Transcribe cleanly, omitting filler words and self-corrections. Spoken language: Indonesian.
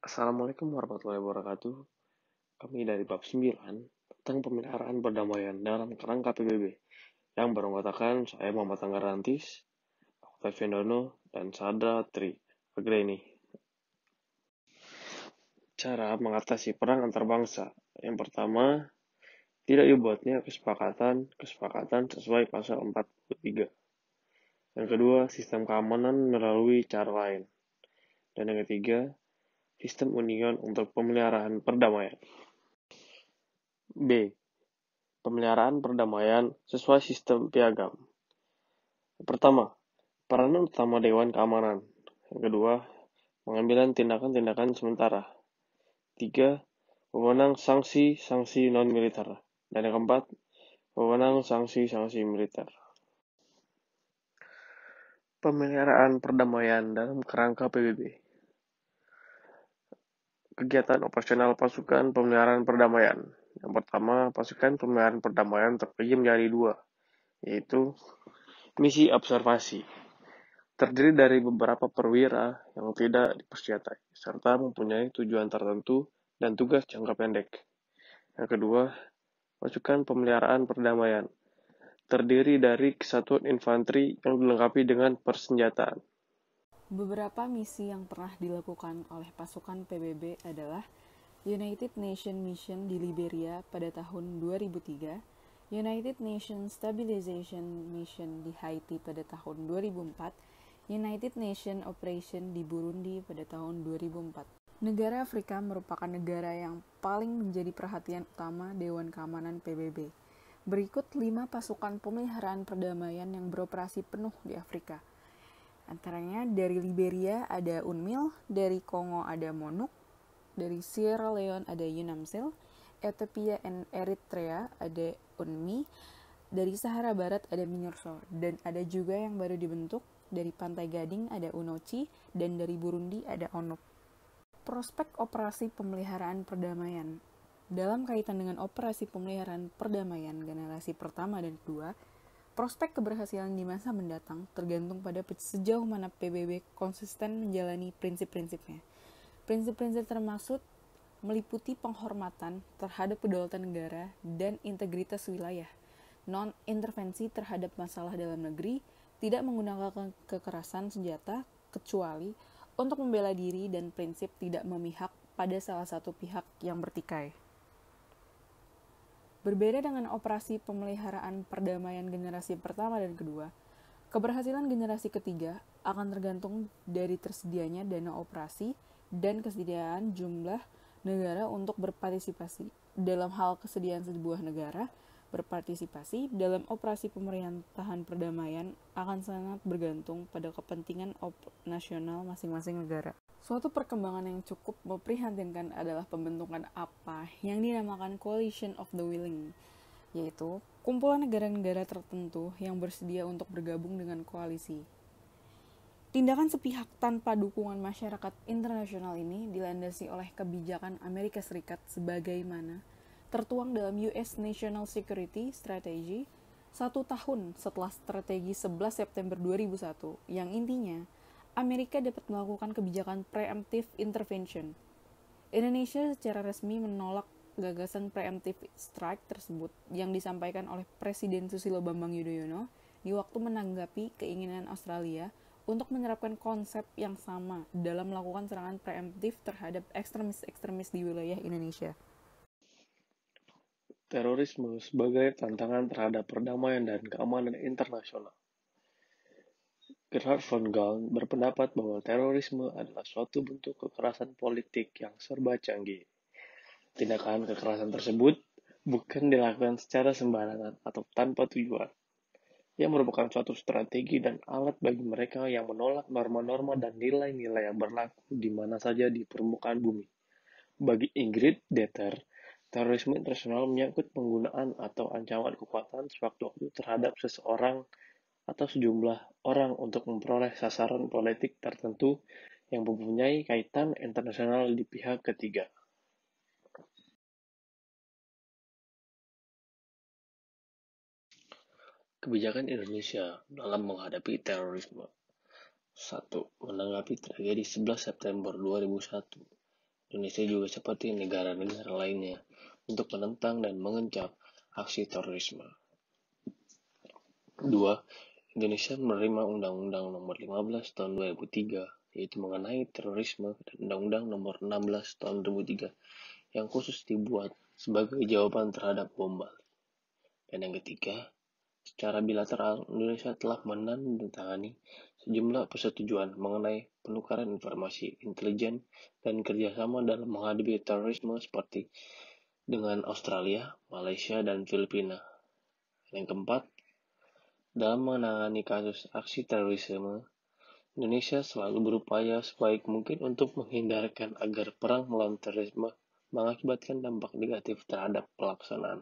Assalamualaikum warahmatullahi wabarakatuh. Kami dari bab 9 tentang pemeliharaan perdamaian dalam kerangka PBB yang beranggotakan saya Muhammad Angga Rantis, Octavian Dono, dan Sadra Tri Agreni. Cara mengatasi perang antar bangsa. Yang pertama, tidak dibuatnya kesepakatan sesuai pasal 43. Yang kedua, sistem keamanan melalui cara lain. Dan yang ketiga, sistem union untuk pemeliharaan perdamaian. B. Pemeliharaan perdamaian sesuai sistem piagam. Pertama, peranan utama Dewan Keamanan. Yang kedua, pengambilan tindakan-tindakan sementara. 3. Wewenang sanksi-sanksi non-militer. Dan yang keempat, wewenang sanksi-sanksi militer. Pemeliharaan perdamaian dalam kerangka PBB. Kegiatan operasional pasukan pemeliharaan perdamaian. Yang pertama, pasukan pemeliharaan perdamaian terbagi menjadi 2, yaitu misi observasi. Terdiri dari beberapa perwira yang tidak dipersenjatai, serta mempunyai tujuan tertentu dan tugas jangka pendek. Yang kedua, pasukan pemeliharaan perdamaian. Terdiri dari kesatuan infanteri yang dilengkapi dengan persenjataan. Beberapa misi yang pernah dilakukan oleh pasukan PBB adalah United Nations Mission di Liberia pada tahun 2003, United Nations Stabilization Mission di Haiti pada tahun 2004, United Nations Operation di Burundi pada tahun 2004. Negara Afrika merupakan negara yang paling menjadi perhatian utama Dewan Keamanan PBB. Berikut 5 pasukan pemeliharaan perdamaian yang beroperasi penuh di Afrika. Antaranya dari Liberia ada UNMIL, dari Kongo ada MONUC, dari Sierra Leone ada UNAMSIL, Ethiopia and Eritrea ada UNMI, dari Sahara Barat ada MINURSO, dan ada juga yang baru dibentuk dari Pantai Gading ada UNOCHI, dan dari Burundi ada ONUP. Prospek operasi pemeliharaan perdamaian. Dalam kaitan dengan operasi pemeliharaan perdamaian generasi pertama dan kedua, prospek keberhasilan di masa mendatang tergantung pada sejauh mana PBB konsisten menjalani prinsip-prinsipnya. Prinsip-prinsip termaksud meliputi penghormatan terhadap kedaulatan negara dan integritas wilayah, non-intervensi terhadap masalah dalam negeri, tidak menggunakan kekerasan senjata kecuali untuk membela diri, dan prinsip tidak memihak pada salah satu pihak yang bertikai. Berbeda dengan operasi pemeliharaan perdamaian generasi pertama dan kedua, keberhasilan generasi ketiga akan tergantung dari tersedianya dana operasi dan kesediaan jumlah negara untuk berpartisipasi. Dalam hal kesediaan sebuah negara berpartisipasi dalam operasi pemerintahan perdamaian akan sangat bergantung pada kepentingan nasional masing-masing negara. Suatu perkembangan yang cukup memprihatinkan adalah pembentukan apa yang dinamakan Coalition of the Willing, yaitu kumpulan negara-negara tertentu yang bersedia untuk bergabung dengan koalisi. Tindakan sepihak tanpa dukungan masyarakat internasional ini dilandasi oleh kebijakan Amerika Serikat sebagaimana tertuang dalam US National Security Strategy 1 tahun setelah strategi 11 September 2001, yang intinya Amerika dapat melakukan kebijakan preemptive intervention. Indonesia secara resmi menolak gagasan preemptive strike tersebut yang disampaikan oleh Presiden Susilo Bambang Yudhoyono di waktu menanggapi keinginan Australia untuk menerapkan konsep yang sama dalam melakukan serangan preemptif terhadap ekstremis-ekstremis di wilayah Indonesia. Terorisme sebagai tantangan terhadap perdamaian dan keamanan internasional. Gerhard von Galen berpendapat bahwa terorisme adalah suatu bentuk kekerasan politik yang serba canggih. Tindakan kekerasan tersebut bukan dilakukan secara sembarangan atau tanpa tujuan. Ia merupakan suatu strategi dan alat bagi mereka yang menolak norma-norma dan nilai-nilai yang berlaku di mana saja di permukaan bumi. Bagi Ingrid Deter, terorisme internasional menyangkut penggunaan atau ancaman kekuatan sewaktu-waktu terhadap seseorang atau sejumlah orang untuk memperoleh sasaran politik tertentu yang mempunyai kaitan internasional di pihak ketiga. Kebijakan Indonesia dalam menghadapi terorisme. 1. Menanggapi tragedi 11 September 2001. Indonesia juga seperti negara-negara lainnya untuk menentang dan mengencam aksi terorisme. 2. Indonesia menerima Undang-Undang Nomor 15 Tahun 2003, yaitu mengenai terorisme, dan Undang-Undang Nomor 16 Tahun 2003 yang khusus dibuat sebagai jawaban terhadap bom Bali. Dan yang ketiga, secara bilateral, Indonesia telah menandatangani sejumlah persetujuan mengenai penukaran informasi intelijen dan kerjasama dalam menghadapi terorisme seperti dengan Australia, Malaysia, dan Filipina. Yang keempat, dalam menangani kasus aksi terorisme, Indonesia selalu berupaya sebaik mungkin untuk menghindarkan agar perang melawan terorisme mengakibatkan dampak negatif terhadap pelaksanaan